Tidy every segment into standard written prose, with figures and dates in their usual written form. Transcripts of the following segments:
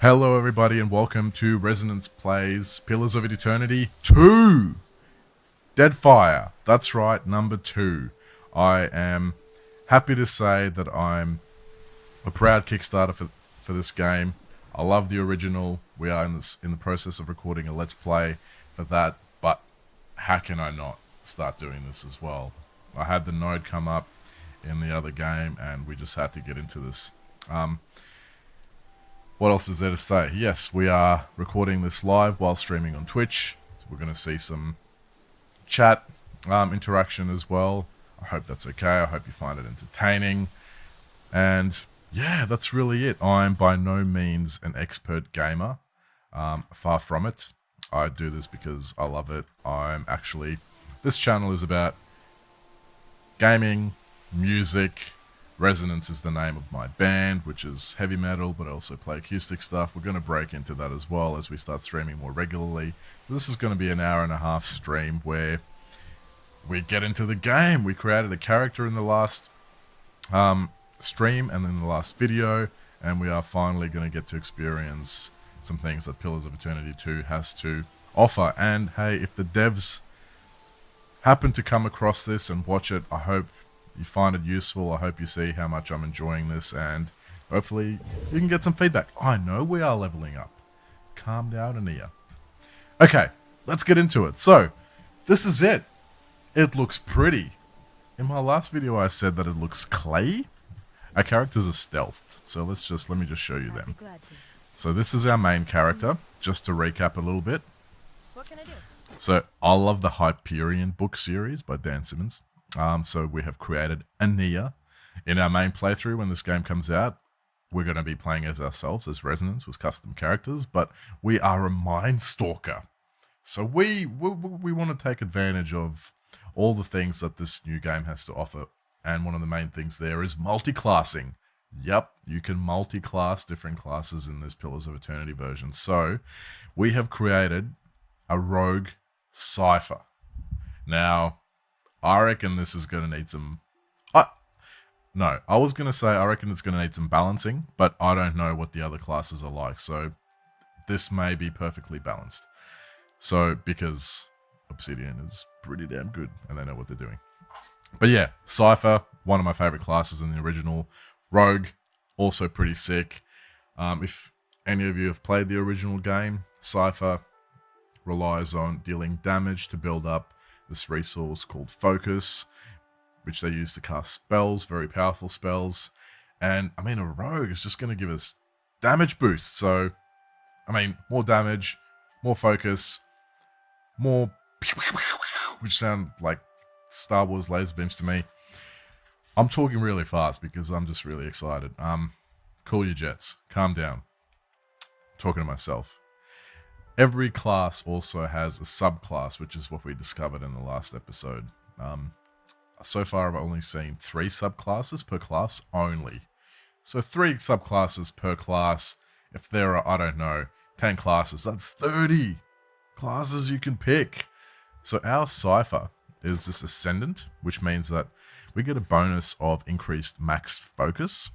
Hello everybody and welcome to Resonance Plays Pillars of Eternity 2! Deadfire, that's right, number 2. I am happy to say that I'm a proud Kickstarter for this game. I love the original. We are in the process of recording a Let's Play for that, but how can I not start doing this as well? I had the node come up in the other game and we just had to get into this. What else is there to say? Yes, we are recording this live while streaming on Twitch. So we're going to see some chat interaction as well. I hope that's okay. I hope you find it entertaining. And yeah, that's really it. I'm by no means an expert gamer. Far from it. I do this because I love it. This channel is about gaming, music. Resonance is the name of my band, which is heavy metal, but I also play acoustic stuff. We're going to break into that as well as we start streaming more regularly. This is going to be an hour and a half stream where we get into the game. We created a character in the last stream and then the last video, and we are finally going to get to experience some things that Pillars of Eternity 2 has to offer. And hey, if the devs happen to come across this and watch it, I hope you find it useful. I hope you see how much I'm enjoying this, and hopefully you can get some feedback. I know we are leveling up. Calm down, Ania. Okay, let's get into it. So, this is it. It looks pretty. In my last video I said that it looks clay. Our characters are stealthed, so let me just show you them. So this is our main character, just to recap a little bit. What can I do? So, I love the Hyperion book series by Dan Simmons. So we have created Ania. In our main playthrough, when this game comes out, we're going to be playing as ourselves, as Resonance, with custom characters, but we are a mind stalker. So we want to take advantage of all the things that this new game has to offer, and one of the main things there is multi-classing. Yep, you can multi-class different classes in this Pillars of Eternity version. So we have created a rogue cipher. Now, I reckon this is going to need some... I was going to say I reckon it's going to need some balancing, but I don't know what the other classes are like, so this may be perfectly balanced. So, because Obsidian is pretty damn good, and they know what they're doing. But yeah, Cypher, one of my favorite classes in the original. Rogue, also pretty sick. If any of you have played the original game, Cypher relies on dealing damage to build up this resource called Focus, which they use to cast spells, very powerful spells. And, I mean, a rogue is just going to give us damage boost. So, I mean, more damage, more focus, more... which sound like Star Wars laser beams to me. I'm talking really fast because I'm just really excited. Cool your jets. Calm down. Talking to myself. Every class also has a subclass, which is what we discovered in the last episode. So far, I've only seen 3 subclasses per class only. So 3 subclasses per class. If there are, I don't know, 10 classes, that's 30 classes you can pick. So our Cypher is this Ascendant, which means that we get a bonus of increased max focus.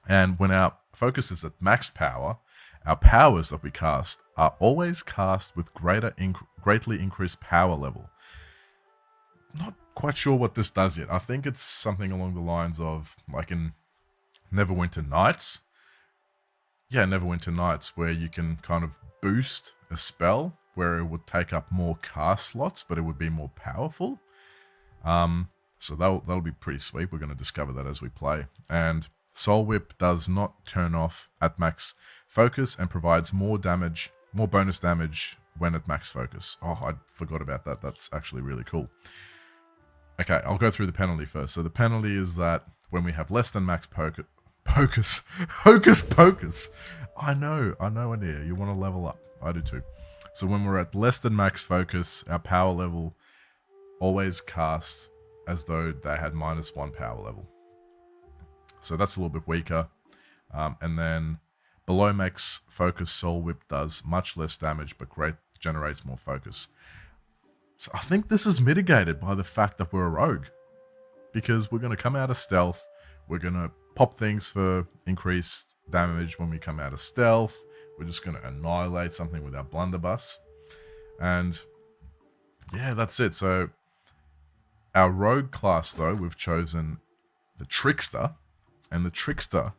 And when our focus is at max power, our powers that we cast are always cast with greatly increased power level. Not quite sure what this does yet. I think it's something along the lines of, like in Neverwinter Nights. Yeah, Neverwinter Nights, where you can kind of boost a spell where it would take up more cast slots, but it would be more powerful. So that'll be pretty sweet. We're going to discover that as we play. And Soul Whip does not turn off at max focus and provides more bonus damage when at max focus. Oh, I forgot about that. That's actually really cool. Okay, I'll go through the penalty first. So the penalty is that when we have less than max focus, hocus pocus. I know, Ania, you want to level up. I do too. So when we're at less than max focus, our power level always casts as though they had -1 power level. So that's a little bit weaker. And then below max focus, Soul Whip does much less damage, but generates more focus. So I think this is mitigated by the fact that we're a rogue. Because we're going to come out of stealth. We're going to pop things for increased damage when we come out of stealth. We're just going to annihilate something with our blunderbuss. And yeah, that's it. So our rogue class, though, we've chosen the trickster, and the trickster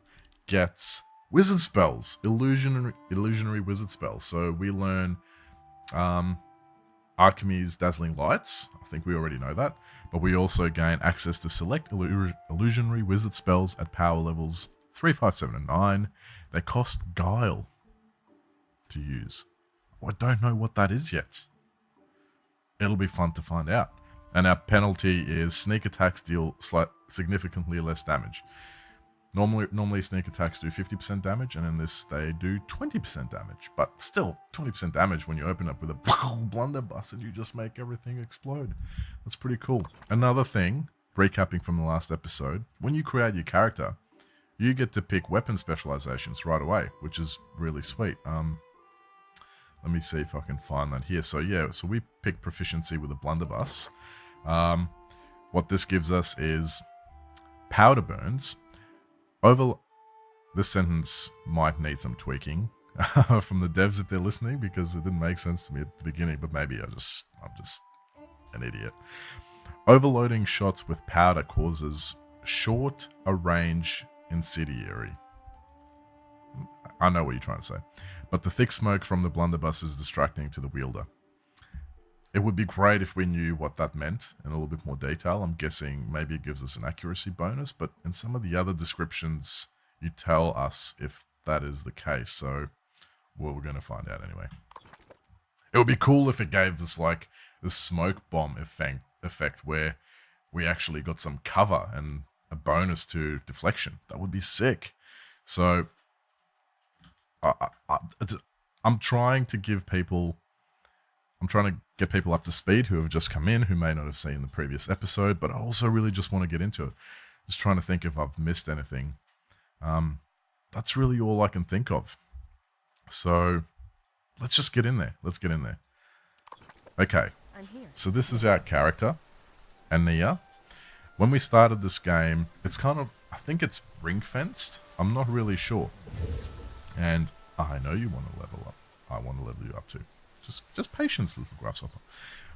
gets wizard spells, illusionary wizard spells. So we learn Alchemy's Dazzling Lights. I think we already know that. But we also gain access to select illusionary wizard spells at power levels 3, 5, 7, and 9. They cost Guile to use. I don't know what that is yet. It'll be fun to find out. And our penalty is sneak attacks deal significantly less damage. Normally sneak attacks do 50% damage, and in this they do 20% damage. But still, 20% damage when you open up with a blunderbuss and you just make everything explode. That's pretty cool. Another thing, recapping from the last episode, when you create your character, you get to pick weapon specializations right away, which is really sweet. Let me see if I can find that here. So yeah, so we pick proficiency with a blunderbuss. What this gives us is powder burns. This sentence might need some tweaking from the devs if they're listening, because it didn't make sense to me at the beginning, but maybe I'm just an idiot. Overloading shots with powder causes short a range incendiary. I know what you're trying to say. But the thick smoke from the blunderbuss is distracting to the wielder. It would be great if we knew what that meant in a little bit more detail. I'm guessing maybe it gives us an accuracy bonus, but in some of the other descriptions, you tell us if that is the case. So, well, we're going to find out anyway. It would be cool if it gave us like the smoke bomb effect where we actually got some cover and a bonus to deflection. That would be sick. So, I'm trying to get people up to speed who have just come in, who may not have seen the previous episode, but I also really just want to get into it. Just trying to think if I've missed anything. That's really all I can think of. So let's just get in there. Okay. So this is our character, Ania. When we started this game, it's kind of, I think it's ring fenced. I'm not really sure. And I know you want to level up. I want to level you up too. Just patience, little grasshopper.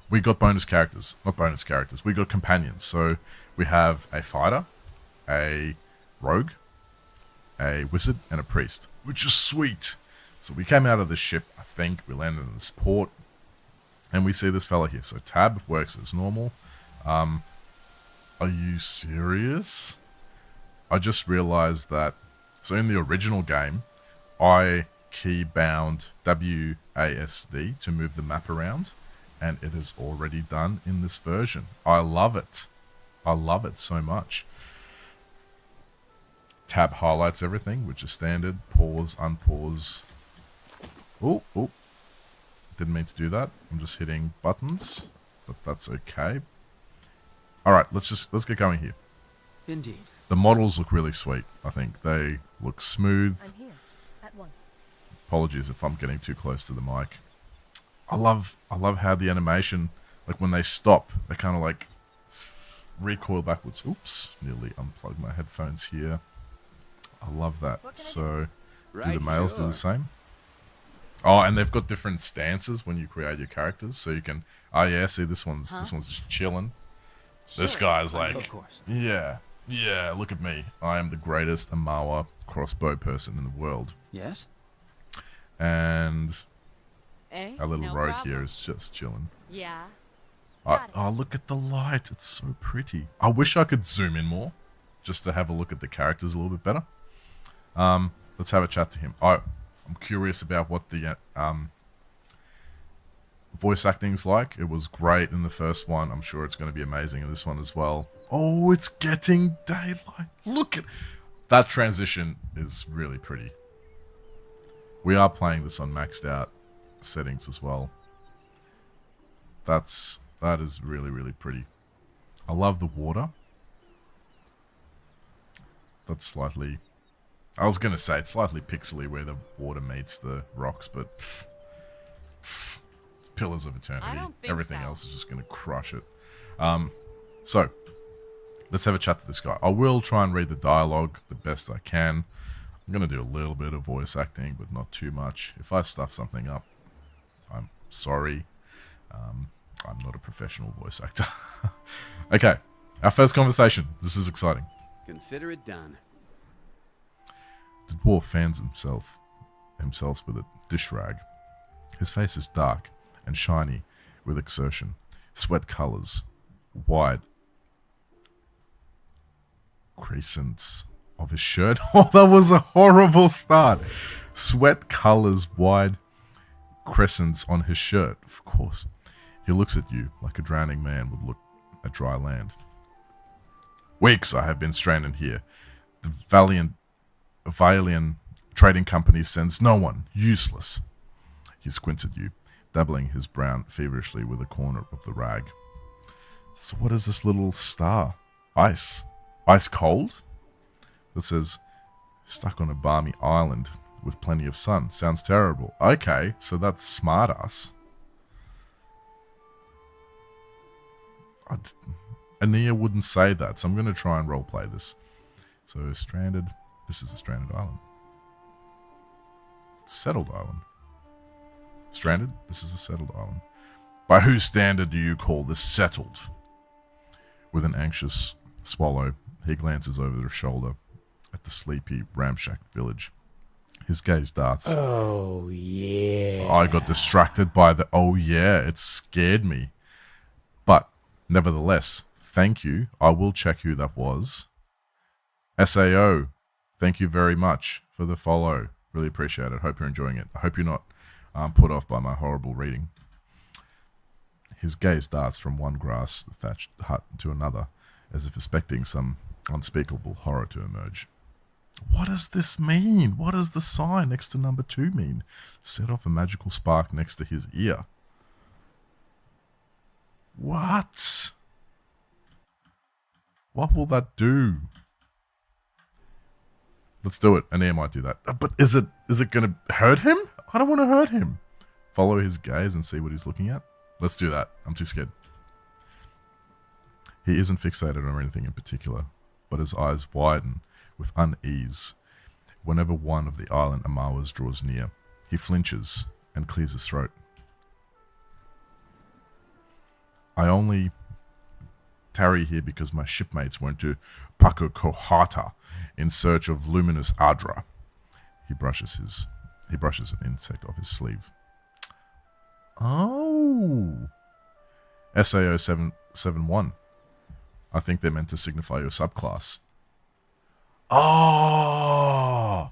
We got bonus characters. Not bonus characters. We got companions. So we have a fighter, a rogue, a wizard, and a priest, which is sweet. So we came out of the ship, I think. We landed in this port. And we see this fella here. So Tab works as normal. Are you serious? I just realized that. So in the original game, I key bound WASD to move the map around, and it is already done in this version. I love it. I love it so much. Tab highlights everything, which is standard. Pause, unpause. Oh, didn't mean to do that. I'm just hitting buttons, but that's okay. All right, let's get going here. Indeed. The models look really sweet. I think they look smooth. I'm here at once. Apologies if I'm getting too close to the mic. I love how the animation, like when they stop, they kind of like recoil backwards. Oops, nearly unplugged my headphones here. I love that. So, do the males do the same? Oh, and they've got different stances when you create your characters, so you can. Oh yeah, see this one's just chilling. Sure. This guy's like, of course. Yeah, look at me. I am the greatest Amawa crossbow person in the world. Yes. And our little no rogue problem. here is just chilling. Yeah. Oh, look at the light. It's so pretty. I wish I could zoom in more just to have a look at the characters a little bit better. Let's have a chat to him. I'm curious about what the voice acting's like. It was great in the first one. I'm sure it's going to be amazing in this one as well. Oh, it's getting daylight. Look at that transition is really pretty. We are playing this on maxed out settings as well. That is really, really pretty. I love the water. That's slightly... I was going to say it's slightly pixely where the water meets the rocks, but... It's Pillars of Eternity. Everything else is just going to crush it. So, let's have a chat to this guy. I will try and read the dialogue the best I can. I'm going to do a little bit of voice acting, but not too much. If I stuff something up, I'm sorry. I'm not a professional voice actor. Okay, our first conversation. This is exciting. Consider it done. The dwarf fans himself with a dish rag. His face is dark and shiny with exertion. Sweat colours, wide crescents of his shirt. Oh, that was a horrible start. Sweat colours, wide crescents on his shirt. Of course. He looks at you like a drowning man would look at dry land. Weeks I have been stranded here. The Valian trading company sends no one. Useless. He squints at you, dabbling his brown feverishly with a corner of the rag. So what is this little star? Ice? Ice cold? That says, stuck on a balmy island with plenty of sun. Sounds terrible. Okay, so that's smart ass. Ania wouldn't say that, so I'm going to try and roleplay this. So stranded. This is a stranded island. Settled island. Stranded. This is a settled island. By whose standard do you call this settled? With an anxious swallow, he glances over his shoulder at the sleepy, ramshacked village. His gaze darts. Oh, yeah. I got distracted by the oh yeah. It scared me. But, nevertheless, thank you. I will check who that was. SAO, thank you very much for the follow. Really appreciate it. Hope you're enjoying it. I hope you're not put off by my horrible reading. His gaze darts from one grass-thatched hut to another, as if expecting some unspeakable horror to emerge. What does this mean? What does the sign next to number 2 mean? Set off a magical spark next to his ear. What? What will that do? Let's do it. Ania might do that. But is it going to hurt him? I don't want to hurt him. Follow his gaze and see what he's looking at. Let's do that. I'm too scared. He isn't fixated on anything in particular, but his eyes widen with unease whenever one of the island Amawas draws near. He flinches and clears his throat. I only tarry here because my shipmates went to Pakukohata in search of luminous Adra. He brushes an insect off his sleeve. Oh. SAO 771. I think they're meant to signify your subclass. Oh.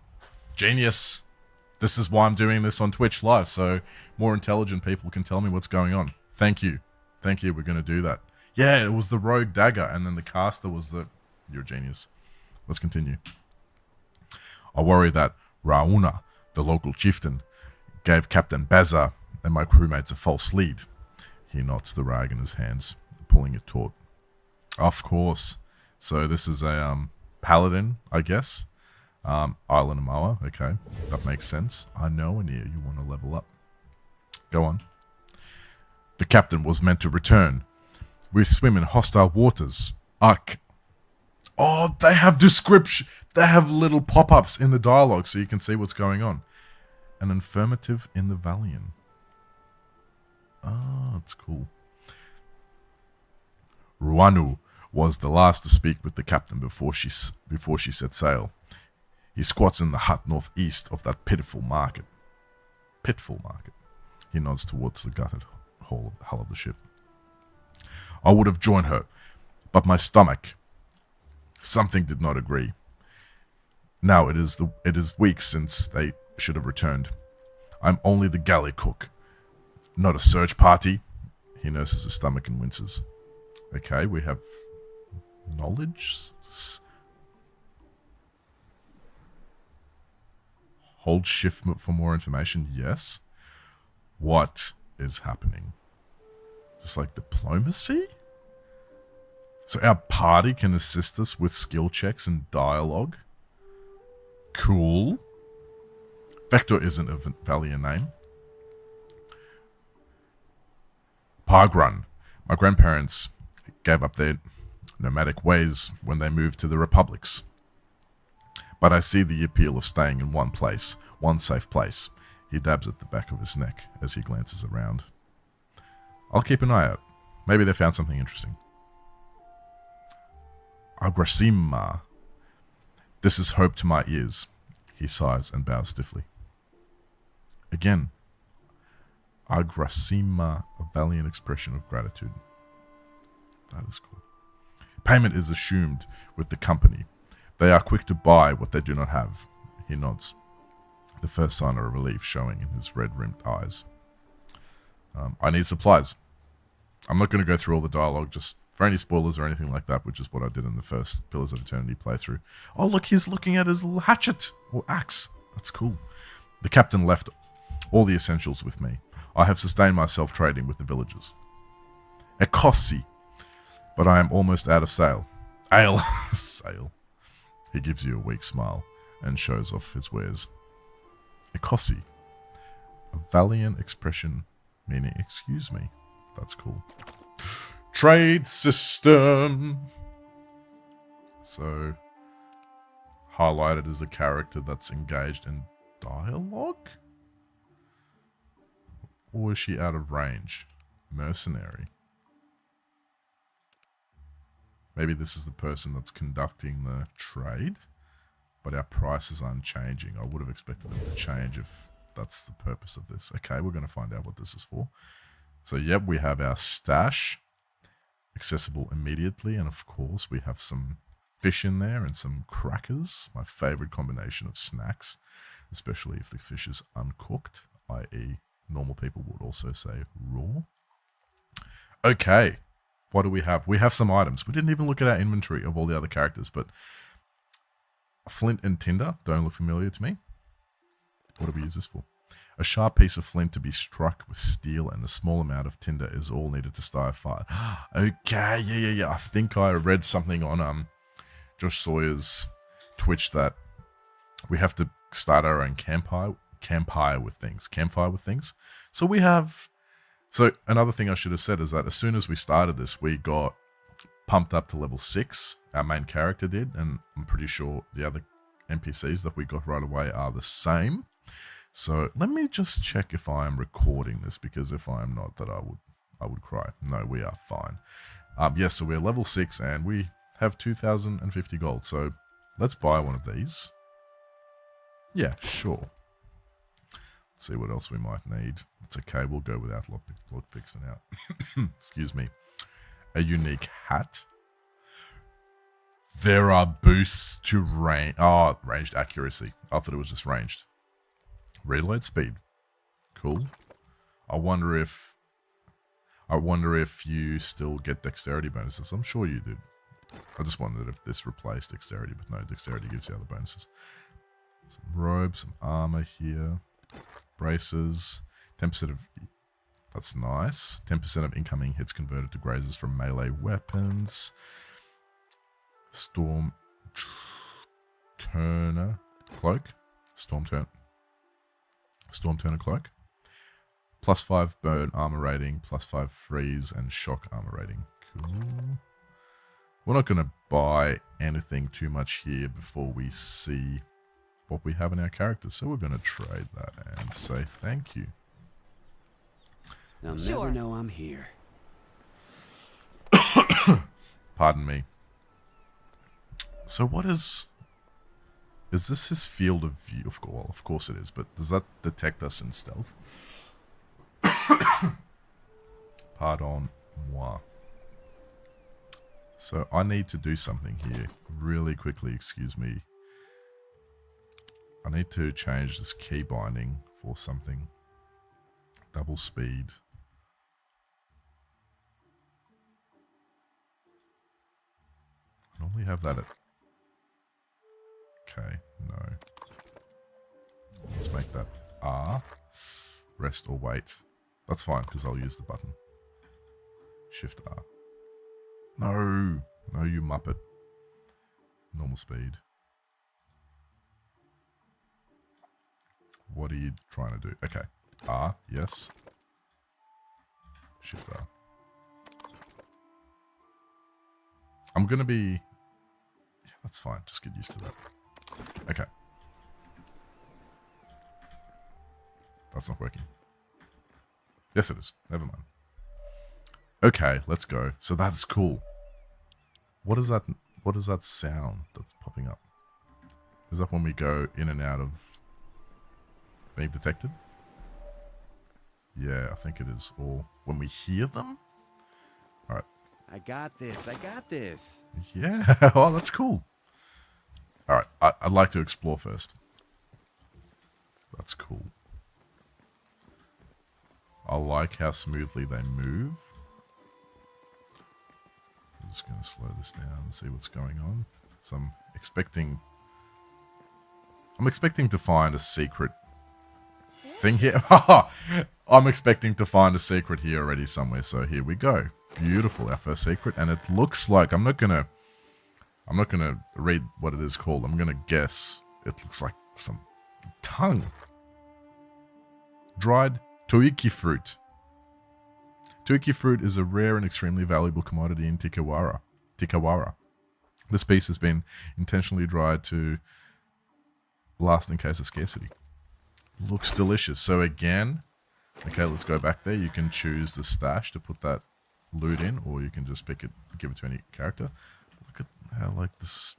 Genius. This is why I'm doing this on Twitch live, so more intelligent people can tell me what's going on. Thank you. Thank you. We're going to do that. Yeah, it was the rogue dagger, and then the caster was the... You're a genius. Let's continue. I worry that Rauna, the local chieftain, gave Captain Baza and my crewmates a false lead. He knots the rag in his hands, pulling it taut. Of course. So this is a paladin, I guess. Island Amawa. Okay, that makes sense. I know, Ania, you want to level up. Go on. The captain was meant to return. We swim in hostile waters. Oh, they have description. They have little pop-ups in the dialogue so you can see what's going on. An affirmative in the Valian. Oh, that's cool. Ruanu was the last to speak with the captain before she set sail. He squats in the hut northeast of that pitiful market. Pitful market. He nods towards the gutted hull of the ship. I would have joined her, but my stomach, something did not agree. Now it is weeks since they should have returned. I'm only the galley cook, not a search party. He nurses his stomach and winces. Okay, we have knowledge. Hold shift for more information. Yes. What is happening? Is this like diplomacy? So our party can assist us with skill checks and dialogue. Cool. Vector isn't a Valiant name. Pargrun. My grandparents gave up their nomadic ways when they moved to the republics. But I see the appeal of staying in one place, one safe place. He dabs at the back of his neck as he glances around. I'll keep an eye out. Maybe they found something interesting. Agrasima. This is hope to my ears. He sighs and bows stiffly. Again. Agrasima, a valiant expression of gratitude. That is cool. Payment is assumed with the company. They are quick to buy what they do not have. He nods. The first sign of relief showing in his red-rimmed eyes. I need supplies. I'm not going to go through all the dialogue, just for any spoilers or anything like that, which is what I did in the first Pillars of Eternity playthrough. Oh, look, he's looking at his little hatchet or axe. That's cool. The captain left all the essentials with me. I have sustained myself trading with the villagers. Ekossi. But I am almost out of sail. Ale. Sail. He gives you a weak smile and shows off his wares. Ekossi. A valiant expression meaning excuse me. That's cool. Trade system. So, highlighted as a character that's engaged in dialogue? Or is she out of range? Mercenary. Maybe this is the person that's conducting the trade, but our price is unchanging. I would have expected them to change if that's the purpose of this. Okay, we're going to find out what this is for. So, yep, we have our stash accessible immediately. And, of course, we have some fish in there and some crackers. My favorite combination of snacks, especially if the fish is uncooked, i.e. normal people would also say raw. Okay, what do we have? We have some items. We didn't even look at our inventory of all the other characters, but flint and tinder don't look familiar to me. What do we use this for? A sharp piece of flint to be struck with steel and a small amount of tinder is all needed to start a fire. Okay, yeah. I think I read something on Josh Sawyer's Twitch that we have to start our own campfire with things. So we have... So another thing I should have said is that as soon as we started this, we got pumped up to level 6. Our main character did, and I'm pretty sure the other NPCs that we got right away are the same. So let me just check if I am recording this, because if I am not, that I would cry. No, we are fine. Yes, so we're level 6 and we have 2,050 gold. So let's buy one of these. Yeah, sure. Let's see what else we might need. It's okay, we'll go without lockpicks for now. Excuse me. A unique hat. There are boosts to range. Oh, ranged accuracy. I thought it was just ranged. Reload speed. Cool. I wonder if you still get dexterity bonuses. I'm sure you did. I just wondered if this replaced dexterity, but no, dexterity gives you other bonuses. Some robes, some armor here. Braces. 10% of... That's nice. 10% of incoming hits converted to grazes from melee weapons. Storm Turner cloak. Storm Turner cloak. +5 burn armor rating, +5 freeze and shock armor rating. Cool. We're not going to buy anything too much here before we see what we have in our characters. So we're going to trade that and say thank you. They'll never know I'm here. Pardon me. So what is this his field of view? Well, of course it is, but does that detect us in stealth? Pardon moi. So I need to do something here really quickly, excuse me. I need to change this key binding for something. Double speed. I normally have that at... Okay, no. Let's make that R. Rest or wait. That's fine, because I'll use the button. Shift R. No! No, you muppet. Normal speed. What are you trying to do? Okay. R, yes. Shift R. I'm going to be... Yeah, that's fine. Just get used to that. Okay. That's not working. Yes, it is. Never mind. Okay, let's go. So that's cool. What is that? What is that sound that's popping up? Is that when we go in and out of being detected? Yeah, I think it is. Or when we hear them? Alright. I got this. I got this. Yeah. Oh, that's cool. Alright, I'd like to explore first. That's cool. I like how smoothly they move. I'm just going to slow this down and see what's going on. So I'm expecting to find a secret thing here. I'm expecting to find a secret here already somewhere. So here we go. Beautiful, our first secret, and it looks like I'm not gonna read what it is called. I'm gonna guess. It looks like some tongue. Dried toiki fruit. Toiki fruit is a rare and extremely valuable commodity in Tikawara. This piece has been intentionally dried to last in case of scarcity. Looks delicious. So again, okay, let's go back there. You can choose the stash to put that loot in, or you can just pick it, give it to any character. Look at how, like, this,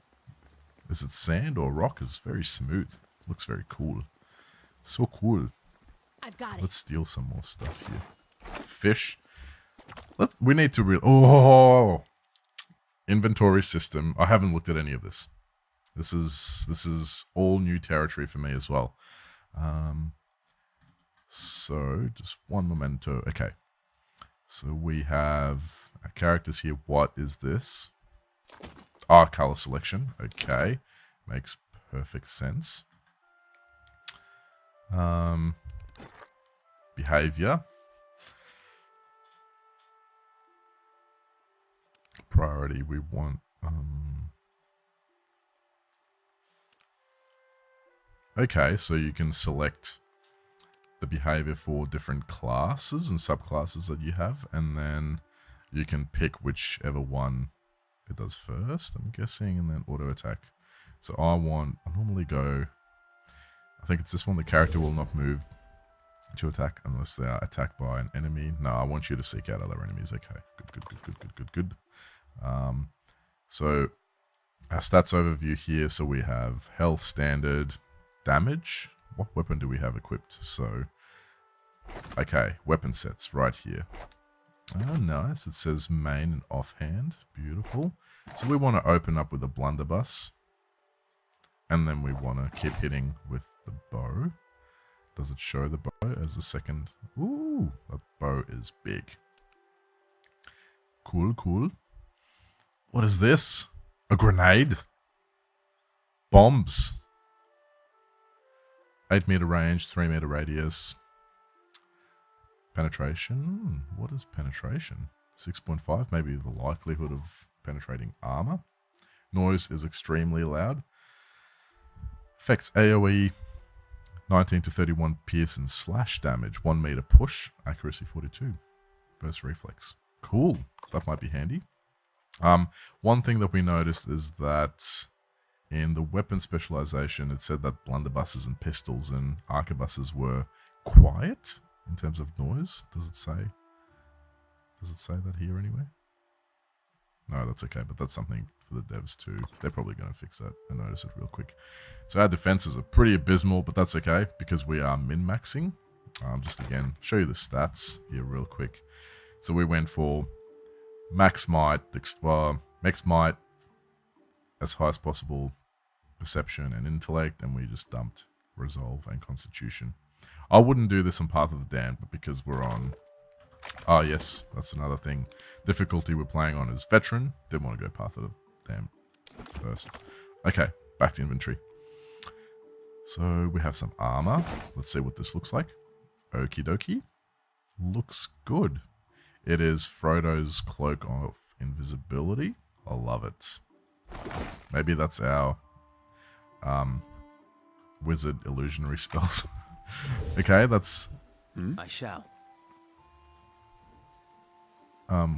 is it sand or rock? Is very smooth. Looks very cool. So cool. I've got it. Let's steal some more stuff here. Fish. We need to oh, inventory system. I haven't looked at any of this. This is all new territory for me as well. So just one memento. Okay. So we have our characters here. What is this? Ah, color selection. Okay. Makes perfect sense. Behavior. Priority. We want... Okay, so you can select the behavior for different classes and subclasses that you have, and then you can pick whichever one it does first, I'm guessing, and then auto attack. So I normally go, I think it's this one. The character will not move to attack unless they are attacked by an enemy. No, I want you to seek out other enemies. Okay, good. So our stats overview here. So we have health, standard, damage. What weapon do we have equipped? So, okay, weapon sets right here. Oh, nice. It says main and offhand. Beautiful. So we want to open up with a blunderbuss. And then we want to keep hitting with the bow. Does it show the bow as the second? Ooh, that bow is big. Cool. What is this? A grenade? Bombs. 8 meter range, 3 meter radius. Penetration. What is penetration? 6.5. Maybe the likelihood of penetrating armor. Noise is extremely loud. Effects AoE 19 to 31 pierce and slash damage. 1 meter push. Accuracy 42. Burst reflex. Cool. That might be handy. One thing that we noticed is that in the weapon specialization, it said that blunderbusses and pistols and arquebuses were quiet in terms of noise. Does it say that here anyway? No, that's okay, but that's something for the devs too. They're probably going to fix that and notice it real quick. So our defenses are pretty abysmal, but that's okay because we are min-maxing. Just again, show you the stats here real quick. So we went for max might, as high as possible, perception and intellect, and we just dumped resolve and constitution. I wouldn't do this on Path of the Damned, but because we're on... Oh, yes, that's another thing. Difficulty we're playing on is veteran. Didn't want to go Path of the Damned first. Okay, back to inventory. So we have some armor. Let's see what this looks like. Okie dokie. Looks good. It is Frodo's cloak of invisibility. I love it. Maybe that's our wizard illusionary spells. Okay, that's... I shall.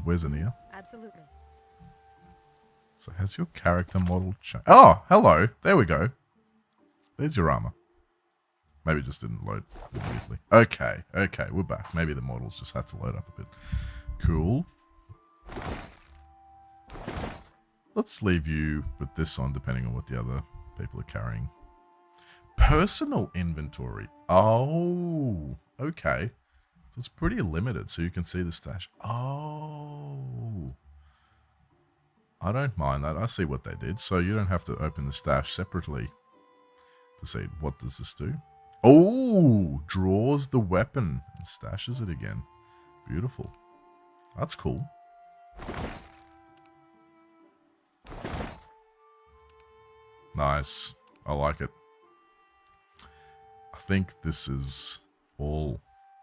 Where's Ania? Absolutely. So has your character model changed? Oh, hello. There we go. There's your armor. Maybe it just didn't load immediately. Okay, we're back. Maybe the models just had to load up a bit. Cool. Let's leave you with this on, depending on what the other people are carrying. Personal inventory. Oh, okay. So it's pretty limited, so you can see the stash. Oh. I don't mind that. I see what they did. So you don't have to open the stash separately to see what does this do. Oh, draws the weapon and stashes it again. Beautiful. That's cool. Nice. I like it. I think this is all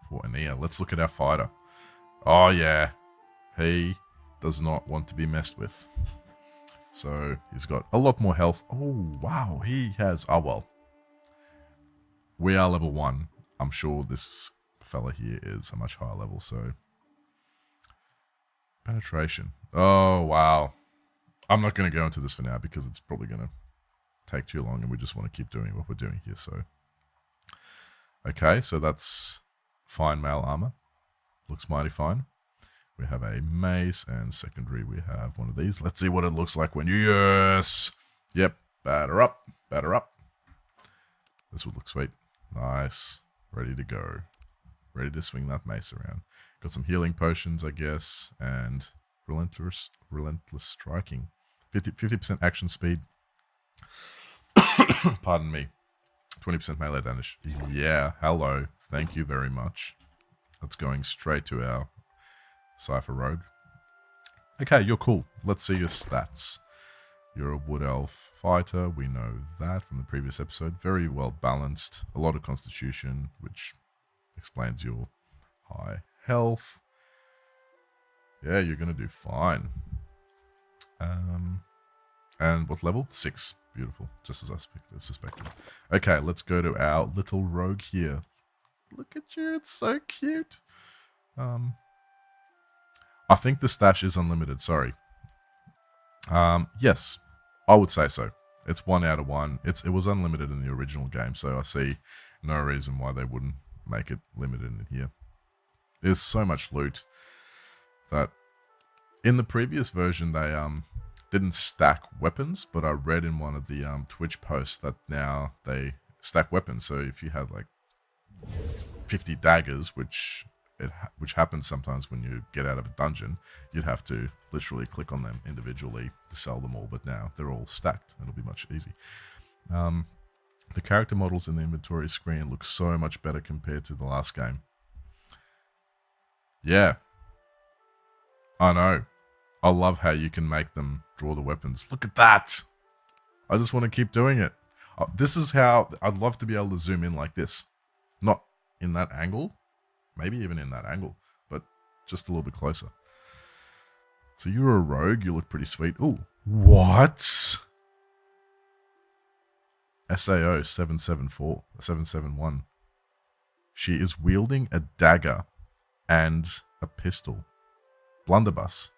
for Ania. Let's look at our fighter. Oh, yeah. He does not want to be messed with. So he's got a lot more health. Oh, wow. He has... Oh, well. We are level 1. I'm sure this fella here is a much higher level, so... Penetration. Oh, wow. I'm not going to go into this for now because it's probably going to take too long and we just want to keep doing what we're doing here, so... Okay, so that's fine male armor. Looks mighty fine. We have a mace, and secondary we have one of these. Let's see what it looks like when you... Yes! Yep, batter up, batter up. This would look sweet. Nice. Ready to go. Ready to swing that mace around. Got some healing potions, I guess, and relentless striking. 50% action speed. Pardon me. 20% melee damage. Yeah, hello. Thank you very much. That's going straight to our Cypher Rogue. Okay, you're cool. Let's see your stats. You're a Wood Elf fighter. We know that from the previous episode. Very well balanced. A lot of constitution, which explains your high health. Yeah, you're going to do fine. And what level? 6. Beautiful. Just as I suspected. Okay, let's go to our little rogue here. Look at you. It's so cute. I think the stash is unlimited. Sorry. Yes, I would say so. It's 1 out of 1. It was unlimited in the original game, so I see no reason why they wouldn't make it limited in here. There's so much loot that in the previous version they didn't stack weapons, but I read in one of the Twitch posts that now they stack weapons. So if you had like 50 daggers, which happens sometimes when you get out of a dungeon, you'd have to literally click on them individually to sell them all, but now they're all stacked. It'll be much easy. The character models in the inventory screen look so much better compared to the last game. Yeah. I know. I love how you can make them draw the weapons. Look at that! I just want to keep doing it. This is how... I'd love to be able to zoom in like this. Not in that angle. Maybe even in that angle. But just a little bit closer. So you're a rogue. You look pretty sweet. Ooh. What? SAO 771. She is wielding a dagger and a pistol. Blunderbuss.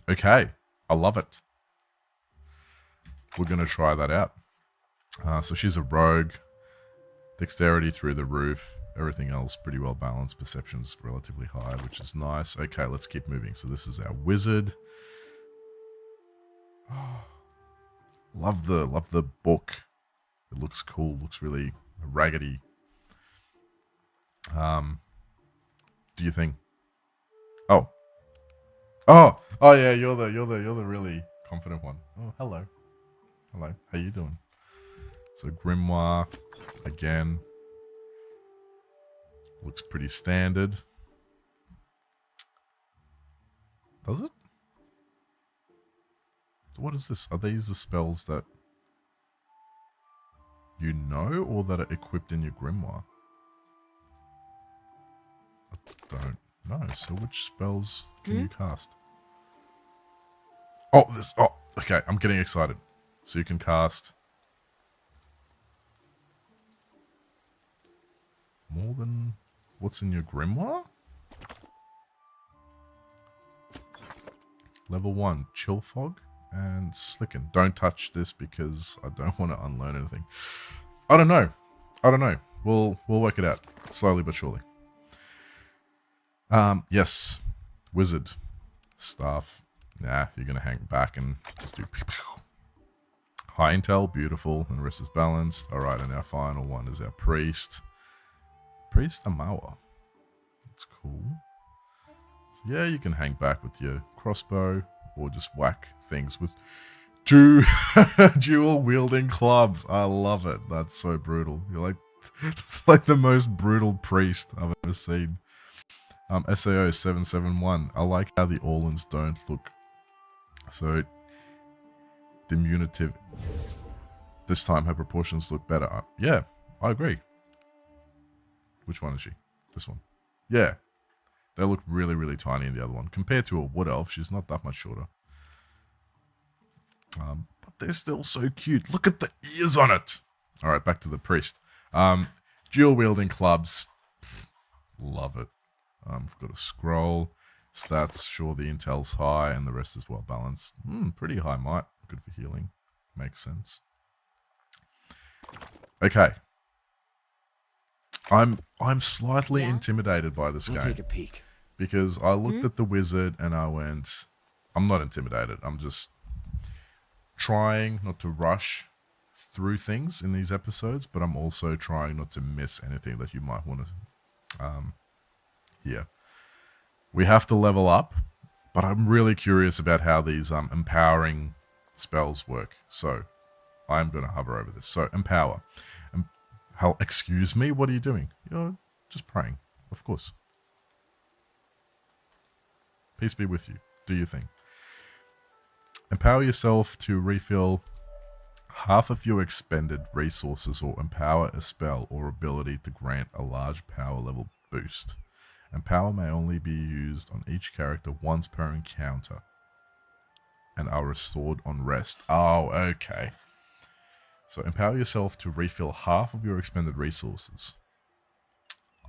Okay. I love it. We're going to try that out. So she's a rogue. Dexterity through the roof. Everything else pretty well balanced. Perception's relatively high, which is nice. Okay, let's keep moving. So this is our wizard. Love the book. It looks cool. Looks really raggedy. Do you think? Oh yeah. You're the really confident one. Oh, hello. How you doing? So grimoire again. Looks pretty standard. Does it? What is this? Are these the spells that you know or that are equipped in your grimoire? I don't know. So which spells can you cast? Oh, this. Oh, okay. I'm getting excited. So you can cast more than what's in your grimoire? Level 1, Chill Fog and Slicken. Don't touch this because I don't want to unlearn anything. I don't know. We'll work it out slowly but surely. Yes. Wizard. Staff. Nah, you're going to hang back and just do pew pew. High intel, beautiful, and the rest is balanced. Alright, and our final one is our priest. Priest Amawa. That's cool. So yeah, you can hang back with your crossbow or just whack things with two dual wielding clubs. I love it. That's so brutal. You're like, it's like the most brutal priest I've ever seen. SAO 771. I like how the Orlans don't look so diminutive. This time her proportions look better. Yeah, I agree. Which one is she? This one. Yeah. They look really, really tiny in the other one. Compared to a wood elf, she's not that much shorter. But they're still so cute. Look at the ears on it. All right, back to the priest. Dual wielding clubs. Love it. We've got a scroll. Stats, sure, the intel's high and the rest is well balanced. Pretty high might. Good for healing. Makes sense. Okay. I'm slightly intimidated by this game. Take a peek. Because I looked at the wizard and I went, I'm not intimidated. I'm just trying not to rush through things in these episodes, but I'm also trying not to miss anything that you might want to hear. We have to level up, but I'm really curious about how these empowering spells work. So I'm going to hover over this. So empower. Excuse me, what are you doing? You're just praying, of course. Peace be with you. Do your thing. Empower yourself to refill half of your expended resources or empower a spell or ability to grant a large power level boost. Empower may only be used on each character once per encounter and are restored on rest. Oh, okay. So empower yourself to refill half of your expended resources.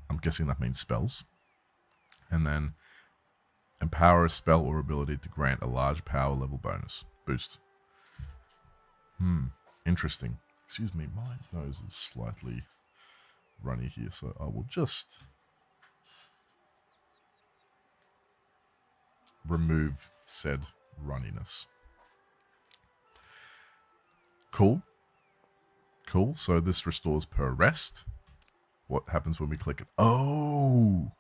I'm guessing that means spells. And then empower a spell or ability to grant a large power level bonus. Boost. Interesting. Excuse me, my nose is slightly runny here, so I will just remove said runniness. Cool. Cool. So this restores per rest. What happens when we click it? Oh!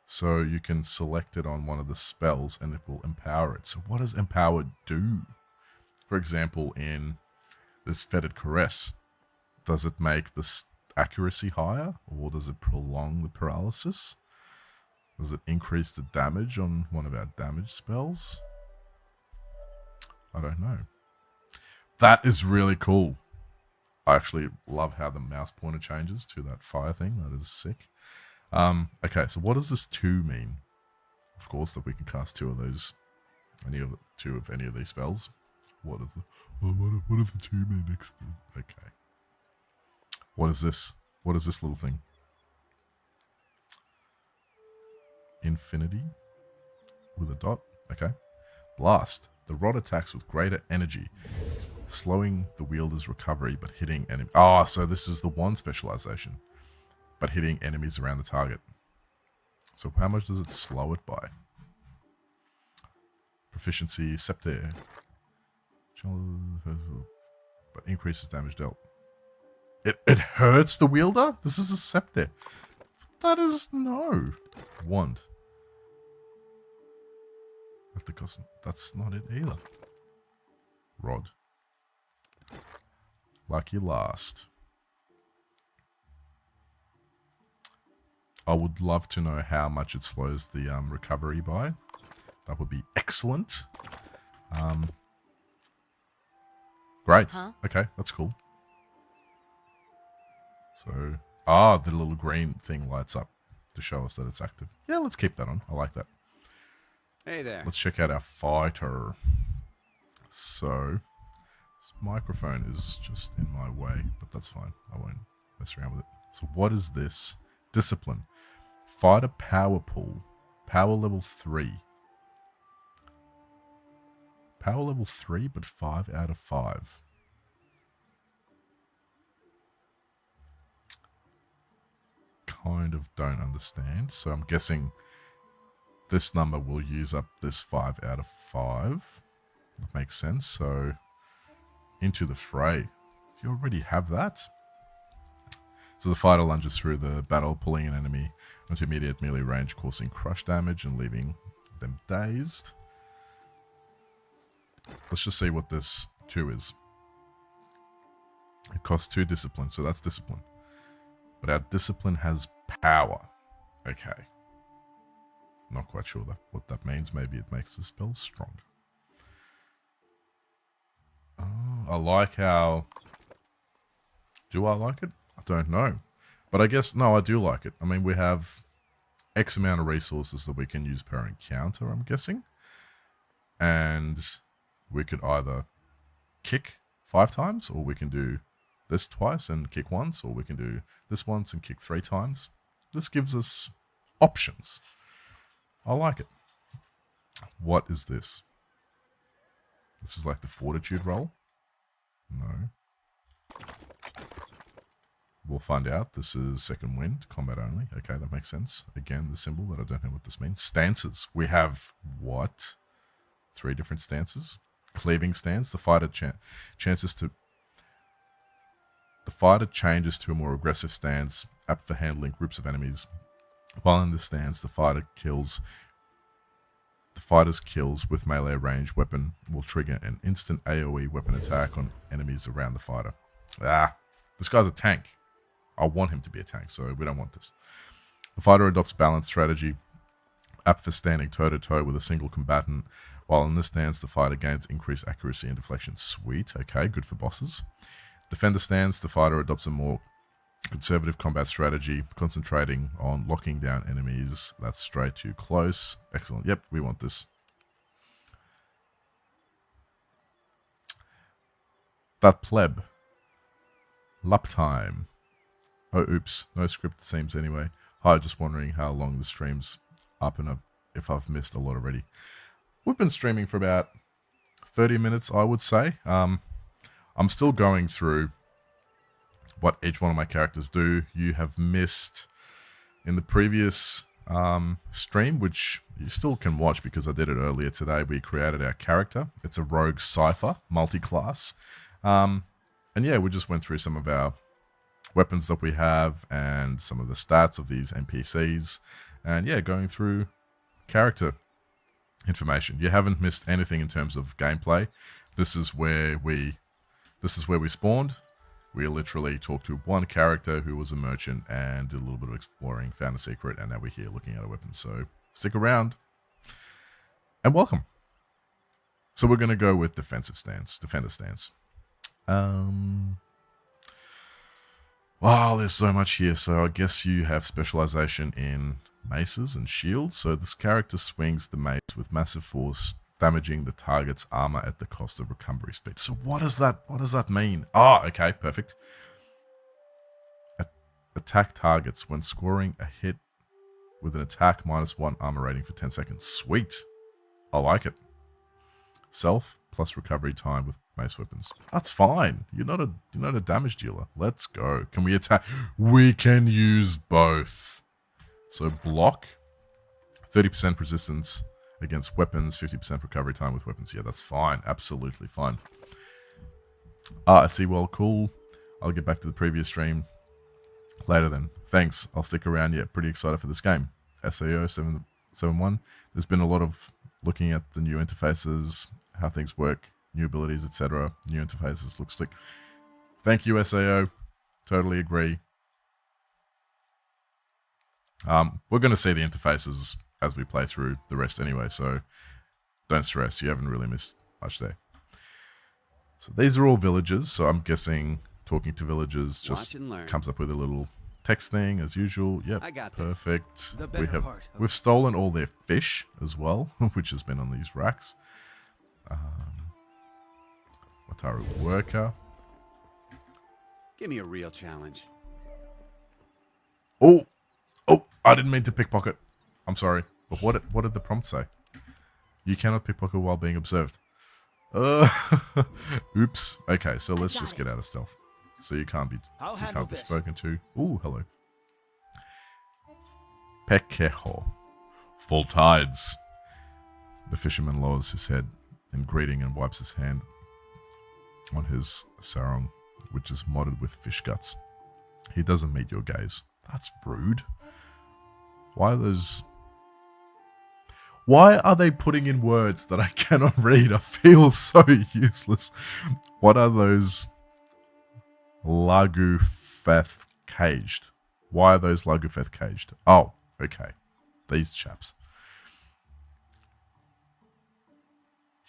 So you can select it on one of the spells and it will empower it. So what does empower do? For example, in this Fetid Caress, does it make the accuracy higher or does it prolong the paralysis? Does it increase the damage on one of our damage spells? I don't know. That is really cool. I actually love how the mouse pointer changes to that fire thing. That is sick. Okay, so what does this 2 mean? Of course, that we can cast 2 of those, any of these spells. What does the 2 mean next to? Okay. What is this? What is this little thing? Infinity with a dot. Okay. Blast. The rod attacks with greater energy, slowing the wielder's recovery, but hitting enemy. Oh, so this is the one specialization, but hitting enemies around the target. So how much does it slow it by? Proficiency, Scepter. But increases damage dealt. It hurts the wielder? This is a Scepter. That is no. Wand. That's not it either. Rod. Lucky last. I would love to know how much it slows the recovery by. That would be excellent. Great. Huh? Okay, that's cool. So, the little green thing lights up to show us that it's active. Yeah, let's keep that on. I like that. Hey there. Let's check out our fighter. So, this microphone is just in my way, but that's fine. I won't mess around with it. So what is this? Discipline. Fighter power pool. Power level 3. Power level 3, but 5 out of 5. Kind of don't understand. So I'm guessing this number will use up this 5 out of 5. That makes sense. So into the fray. You already have that. So the fighter lunges through the battle, pulling an enemy onto immediate melee range, causing crush damage and leaving them dazed. Let's just see what this 2 is. It costs 2 discipline, so that's discipline. But our discipline has power. Okay. Not quite sure what that means. Maybe it makes the spell strong. Oh, I like how... Do I like it? I don't know. But I guess, no, I do like it. I mean, we have X amount of resources that we can use per encounter, I'm guessing. And we could either kick 5 times, or we can do this twice and kick once, or we can do this once and kick 3 times. This gives us options. I like it. What is this? This is like the fortitude roll? No. We'll find out. This is second wind, combat only. Okay, that makes sense. Again, the symbol, but I don't know what this means. Stances. We have what? 3 different stances. Cleaving stance. The fighter changes to... The fighter changes to a more aggressive stance, apt for handling groups of enemies. While in this stance, the fighter's kills with melee range weapon will trigger an instant AoE weapon attack on enemies around the fighter. This guy's a tank. I want him to be a tank, so we don't want this. The fighter adopts balanced strategy, apt for standing toe-to-toe with a single combatant. While in this stance, the fighter gains increased accuracy and deflection. Sweet. Okay, good for bosses. Defender stance, the fighter adopts a more conservative combat strategy, concentrating on locking down enemies. That's straight too close. Excellent. Yep, we want this. That pleb. Lup time. Oh, oops. No script, it seems anyway. Hi, just wondering how long the stream's up and if I've missed a lot already. We've been streaming for about 30 minutes, I would say. I'm still going through what each one of my characters do. You have missed in the previous stream, which you still can watch because I did it earlier today. We created our character. It's a rogue cipher, multi-class. And yeah, we just went through some of our weapons that we have and some of the stats of these NPCs. And yeah, going through character information. You haven't missed anything in terms of gameplay. This is where we spawned. We literally talked to one character who was a merchant and did a little bit of exploring, found a secret, and now we're here looking at a weapon. So stick around and welcome. So we're going to go with defender stance. Wow, there's so much here. So I guess you have specialization in maces and shields. So this character swings the mace with massive force, damaging the target's armor at the cost of recovery speed. So what does that mean? Oh, okay, perfect. Attack targets when scoring a hit with an attack -1 armor rating for 10 seconds. Sweet. I like it. Self plus recovery time with mace weapons. That's fine. You're not a damage dealer. Let's go. Can we attack? We can use both. So block, 30% resistance against weapons, 50% recovery time with weapons. Yeah, that's fine. Absolutely fine. I see. Well, cool. I'll get back to the previous stream later then. Thanks. I'll stick around. Yeah, pretty excited for this game. SAO 771. There's been a lot of looking at the new interfaces, how things work, new abilities, etc. New interfaces look slick. Thank you, SAO. Totally agree. We're going to see the interfaces as we play through the rest anyway, so don't stress. You haven't really missed much there. So these are all villagers, so I'm guessing talking to villagers just comes up with a little text thing as usual. Yep, perfect. We've stolen all their fish as well, which has been on these racks. Wataru worker. Give me a real challenge. Oh, I didn't mean to pickpocket. I'm sorry. But what did the prompt say? You cannot pickpocket while being observed. Uh, oops. Okay, so let's just get out of stealth. So you can't be spoken to. Ooh, hello. Pekeho. Full tides. The fisherman lowers his head in greeting and wipes his hand on his sarong, which is modded with fish guts. He doesn't meet your gaze. That's rude. Why are they putting in words that I cannot read? I feel so useless. What are those Lagufeth caged? Why are those Lagufeth caged? Oh, okay. These chaps.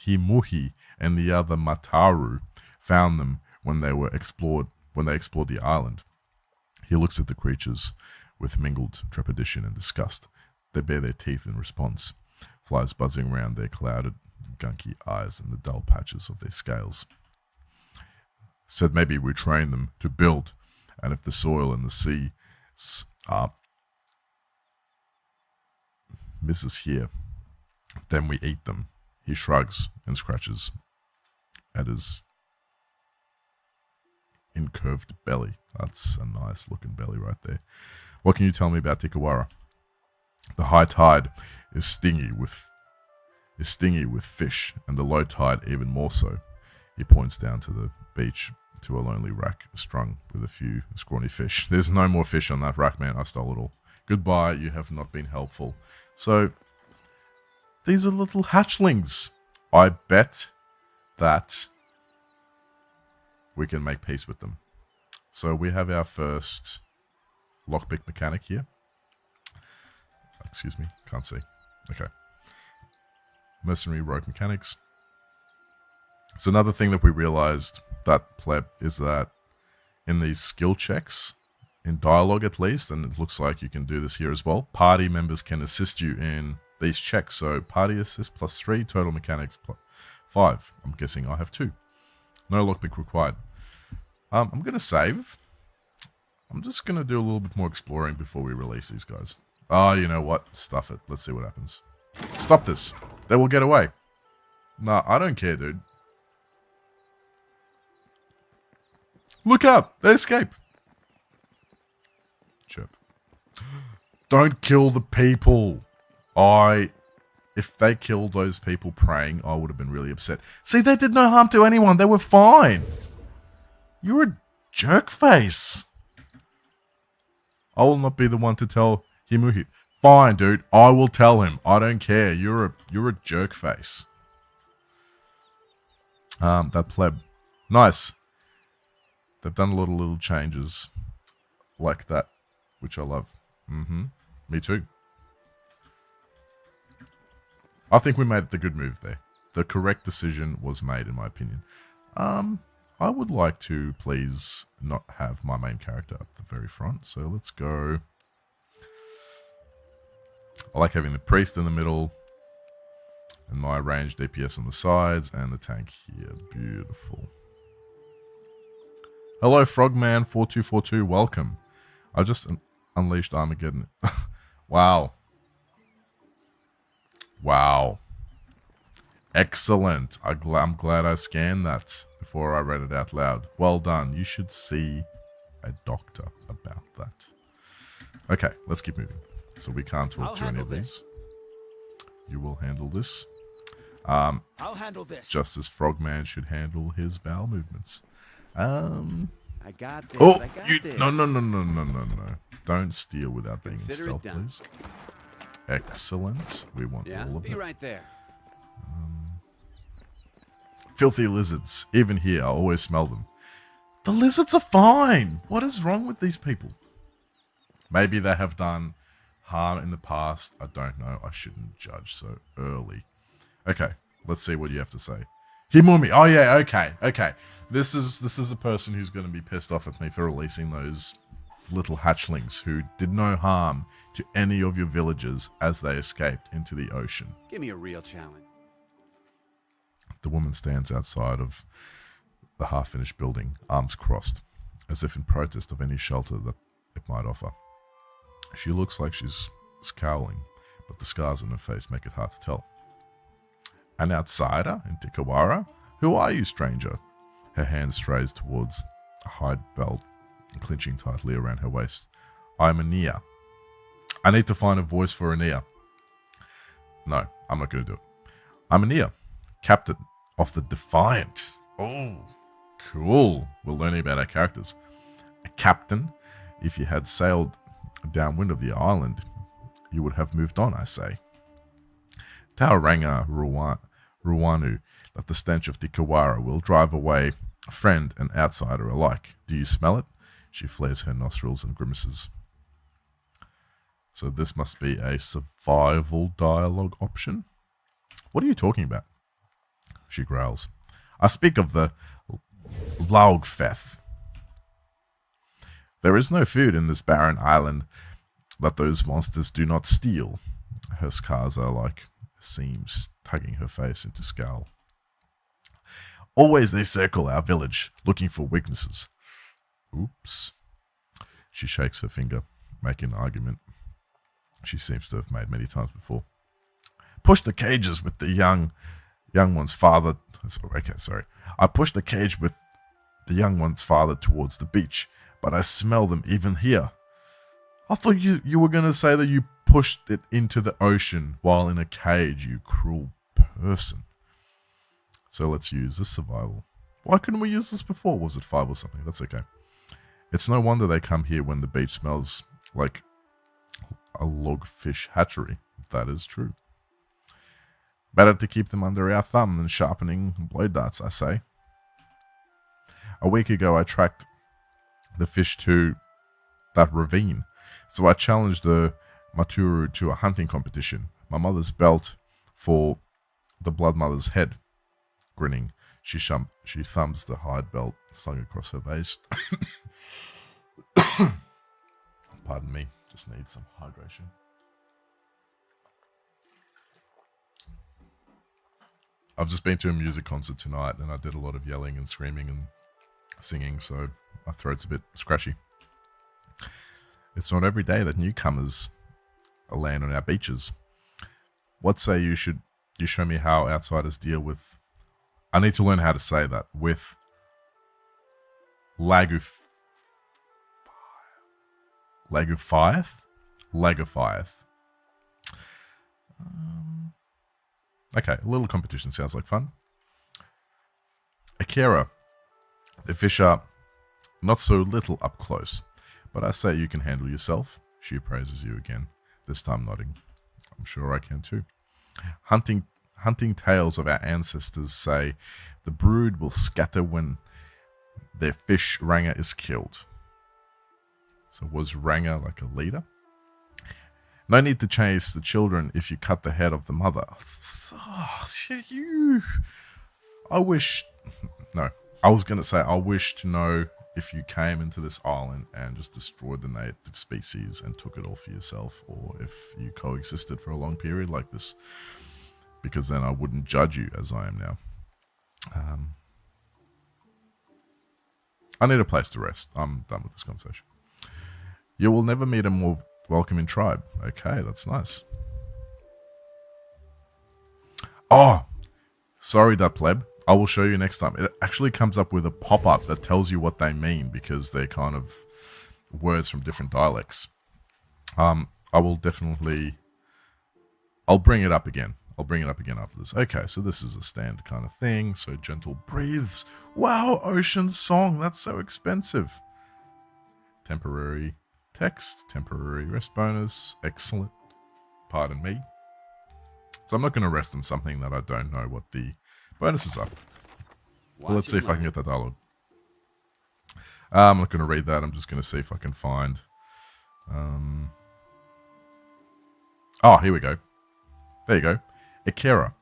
Himuhi and the other Mataru found them when they explored the island. He looks at the creatures with mingled trepidation and disgust. They bare their teeth in response, flies buzzing around their clouded, gunky eyes and the dull patches of their scales. Said maybe we train them to build, and if the soil and the sea misses here, then we eat them. He shrugs and scratches at his incurved belly. That's a nice looking belly right there. What can you tell me about Tikawara? The high tide is stingy with fish, and the low tide even more so. He points down to the beach to a lonely rack strung with a few scrawny fish. There's no more fish on that rack, man. I stole it all. Goodbye, you have not been helpful. So, these are little hatchlings. I bet that we can make peace with them. So we have our first lockpick mechanic here. Excuse me, can't see. Okay. Mercenary rogue mechanics. So another thing that we realized that pleb is that in these skill checks, in dialogue at least, and it looks like you can do this here as well, party members can assist you in these checks. So party assist +3, total mechanics +5. I'm guessing I have 2. No lockpick required. I'm going to save. I'm just going to do a little bit more exploring before we release these guys. Oh, you know what? Stuff it. Let's see what happens. Stop this. They will get away. Nah, I don't care, dude. Look out. They escape. Chirp. Don't kill the people. If they killed those people praying, I would have been really upset. See, they did no harm to anyone. They were fine. You're a jerk face. I will not be the one to tell Himuhi. Fine, dude. I will tell him. I don't care. You're a jerk face. That pleb. Nice. They've done a lot of little changes like that, which I love. Me too. I think we made the good move there. The correct decision was made, in my opinion. I would like to please not have my main character up the very front. So let's go. I like having the priest in the middle and my ranged DPS on the sides and the tank here. Beautiful. Hello, Frogman4242. Welcome. I just unleashed Armageddon. Wow. Wow. Excellent. I'm glad I scanned that before I read it out loud. Well done. You should see a doctor about that. Okay, let's keep moving. So we can't talk to any of these. You will handle this. I'll handle this. Just as Frogman should handle his bowel movements. I got this. Oh, I got you, this. no. Don't steal without being in stealth, please. Excellent. We want all of it. Be right there. Filthy lizards. Even here, I always smell them. The lizards are fine. What is wrong with these people? Maybe they have done harm in the past. I don't know. I shouldn't judge so early. Okay, let's see what you have to say. Himumi. Oh yeah, okay. This is the person who's going to be pissed off at me for releasing those little hatchlings who did no harm to any of your villagers as they escaped into the ocean. Give me a real challenge. The woman stands outside of the half-finished building, arms crossed, as if in protest of any shelter that it might offer. She looks like she's scowling, but the scars on her face make it hard to tell. An outsider in Tikawara? Who are you, stranger? Her hand strays towards a hide belt, clinching tightly around her waist. I'm Ania. I need to find a voice for Ania. No, I'm not going to do it. I'm Ania, captain of the Defiant. Oh, cool. We're learning about our characters. A captain, if you had sailed downwind of the island, you would have moved on, I say. Tauranga Ruanu, that the stench of Dikawara will drive away friend and outsider alike. Do you smell it? She flares her nostrils and grimaces. So this must be a survival dialogue option. What are you talking about? She growls. I speak of the Laugfeth. There is no food in this barren island that those monsters do not steal. Her scars are like seams tugging her face into scowl. Always they circle our village, looking for weaknesses. Oops. She shakes her finger, making an argument she seems to have made many times before. Push the cages with the young one's father. Okay, sorry. I pushed the cage with the young one's father towards the beach, but I smell them even here. I thought you were going to say that you pushed it into the ocean while in a cage, you cruel person. So let's use this survival. Why couldn't we use this before? Was it 5 or something? That's okay. It's no wonder they come here when the beach smells like a logfish hatchery. That is true. Better to keep them under our thumb than sharpening blade darts, I say. A week ago, I tracked the fish to that ravine, so I challenged the Maturu to a hunting competition. My mother's belt for the Blood Mother's head. Grinning, she thumbs the hide belt slung across her waist. Pardon me, just need some hydration. I've just been to a music concert tonight and I did a lot of yelling and screaming and singing, so my throat's a bit scratchy. It's not every day that newcomers land on our beaches. What say you show me how outsiders deal with... I need to learn how to say that. With Lagophieth? Okay, a little competition sounds like fun. Akira, the fish are not so little up close, but I say you can handle yourself. She praises you again, this time nodding. I'm sure I can too. Hunting tales of our ancestors say the brood will scatter when their fish Ranga is killed. So was Ranga like a leader? No need to chase the children if you cut the head of the mother. I wish to know if you came into this island and just destroyed the native species and took it all for yourself, or if you coexisted for a long period like this, because then I wouldn't judge you as I am now. I need a place to rest. I'm done with this conversation. You will never meet a more welcoming tribe. Okay, that's nice. Oh, sorry, that pleb. I will show you next time. It actually comes up with a pop-up that tells you what they mean because they're kind of words from different dialects. I will definitely... I'll bring it up again. I'll bring it up again after this. Okay, so this is a stand kind of thing. So gentle breathes. Wow, ocean song. That's so expensive. Temporary text. Temporary rest bonus. Excellent. Pardon me. So I'm not going to rest on something that I don't know what the bonuses are. Well, let's see if I can get that dialogue. I'm not going to read that. I'm just going to see if I can find... Oh, here we go. There you go. Ikera,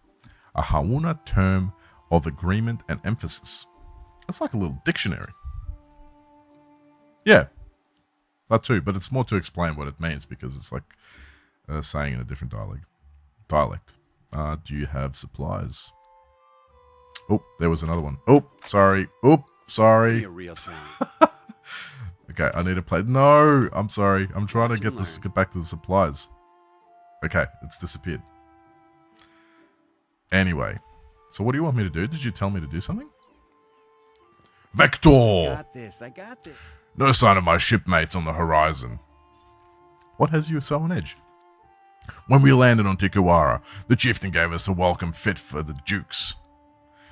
a Hauna term of agreement and emphasis. That's like a little dictionary. Yeah, that too, but it's more to explain what it means because it's like saying in a different dialect. Do you have supplies? Oh, there was another one. Oh, sorry. Be a real Okay, I need to play. No, I'm sorry. I'm trying to get back to the supplies. Okay, it's disappeared. Anyway, So what do you want me to do? Did you tell me to do something? Vector! I got this. No sign of my shipmates on the horizon. What has you so on edge? When we landed on Tikawara, the chieftain gave us a welcome fit for the dukes.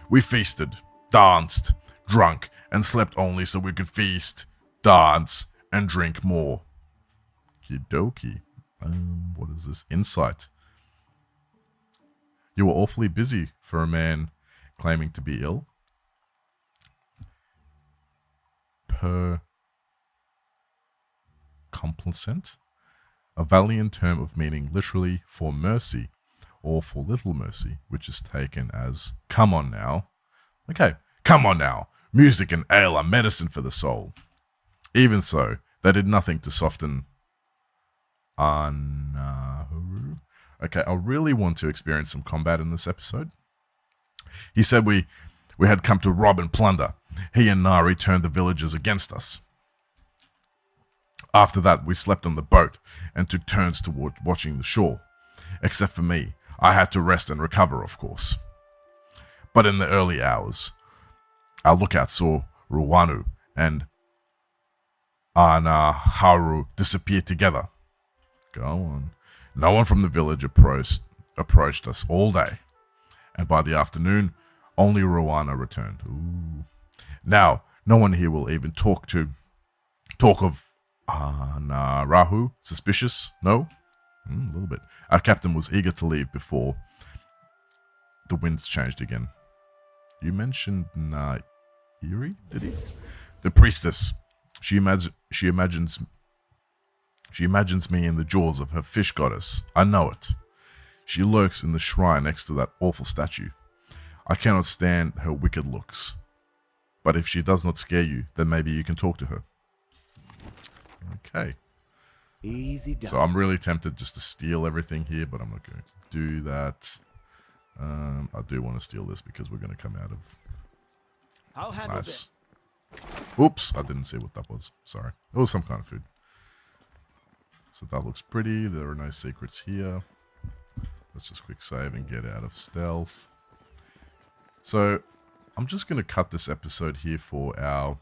We feasted, danced, drunk, and slept only so we could feast, dance, and drink more. Kidoki. What is this? Insight. You were awfully busy for a man claiming to be ill. Per complacent, a valiant term of meaning literally for mercy or for little mercy, which is taken as come on now. Okay, come on now. Music and ale are medicine for the soul. Even so, they did nothing to soften Anaharu. Okay, I really want to experience some combat in this episode. He said we had come to rob and plunder. He and Nari turned the villagers against us. After that, we slept on the boat and took turns toward watching the shore. Except for me, I had to rest and recover, of course. But in the early hours, our lookout saw Ruwanu and Anaharu disappear together. Go on. No one from the village approached us all day, and by the afternoon, only Ruwana returned. Ooh. Now, no one here will even talk of Rahu. Suspicious? No? A little bit. Our captain was eager to leave before the winds changed again. You mentioned Nairi, did he? The priestess. She imagines me in the jaws of her fish goddess. I know it. She lurks in the shrine next to that awful statue. I cannot stand her wicked looks. But if she does not scare you, then maybe you can talk to her. Okay. Easy done. So I'm really tempted just to steal everything here, but I'm not going to do that. I do want to steal this because we're going to come out of... I'll handle Nice. this. Oops, I didn't see what that was. Sorry. It was some kind of food. So that looks pretty. There are no secrets here. Let's just quick save and get out of stealth. So I'm just going to cut this episode here for our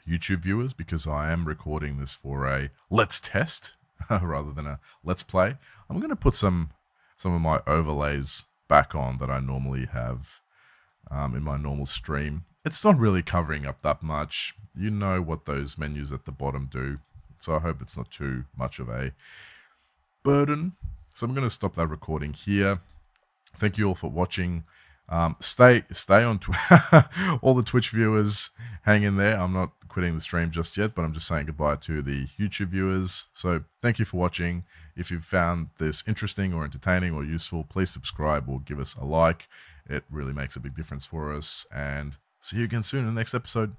YouTube viewers because I am recording this for a let's test rather than a let's play. I'm going to put some of my overlays back on that I normally have in my normal stream. It's not really covering up that much. You know what those menus at the bottom do. So I hope it's not too much of a burden. So I'm going to stop that recording here. Thank you all for watching. Stay on all the Twitch viewers. Hang in there. I'm not quitting the stream just yet, but I'm just saying goodbye to the YouTube viewers. So thank you for watching. If you found this interesting or entertaining or useful, please subscribe or give us a like. It really makes a big difference for us. And see you again soon in the next episode.